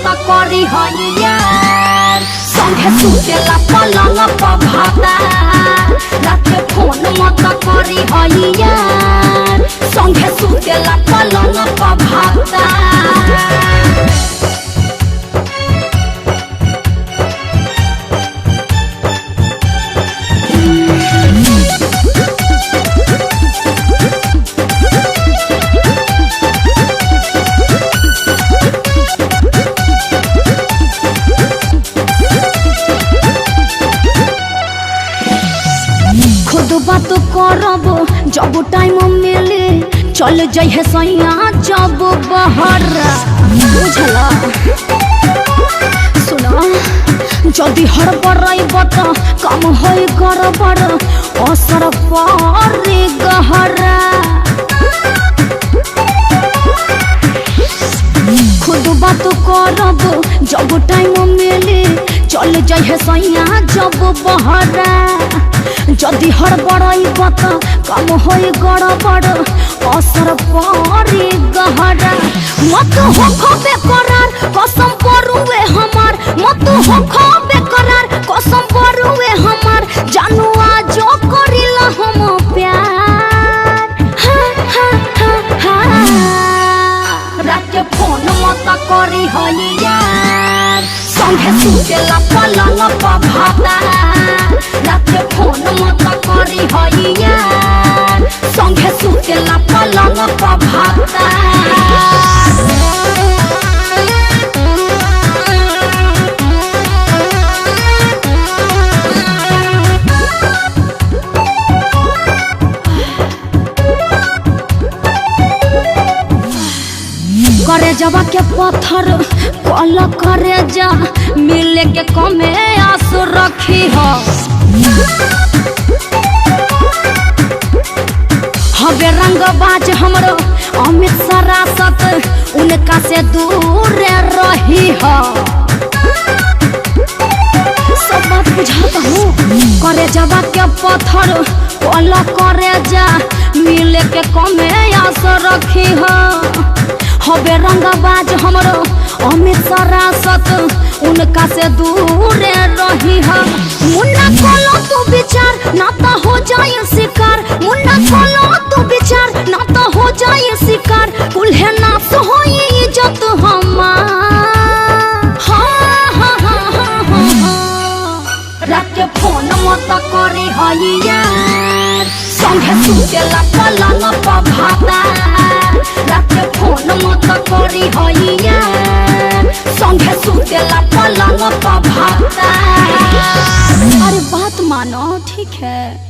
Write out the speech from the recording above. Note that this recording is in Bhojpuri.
मत करी यार संगे सुतेला पलंग पर भातार राते फोन मत करी यार संगे सुतेला पलंग पर भातार। खुद बात करब जब टाइम मिले चल जाइए सैया जब बहर बुझला सुना जदि हड़बड़ब त कम हो गड़बड़ असर पड़े गहरा खुद बात करब जब टाइम मिले चल जाइए सैया जब बहरा जदि हड़बड़ब त कम हो गड़बड़ असर पड़े गहरा मत हो बेकरार कसम परुए हमार मत हो बेकरार कसम परुए हमार जानू आज करिला हम प्यार रात फोन मत करी यार संगे सुतेला पलंग पर भातार रात फोन मत करी यार संगे सुतेला पलंग पर भातार। करे जवा के पत्थर कल करे जा मिले के कमे आस रखी हो हवे रंगबाज हमरो अमित सरासत उनका से दूर रही हो सब बात बुझाता हूँ करे जवा के पत्थर कल करे जा मिले के कमे आस रखी हो हवे रंगबाज हमरो अमित सरासत उनका से दूर रही है मुन्ना कोलो तू विचार ना तो हो जाए शिकार मुन्ना कोलो तू विचार ना तो हो जाए शिकार कुल्हे नाश हो इज्जत हमार रात फोन मत करी यार संगे सुतेला पलंग पर भातार रात फोन मत करी यार संगे सुतेला पलंग पर भातार। अरे बात मानो ठीक है।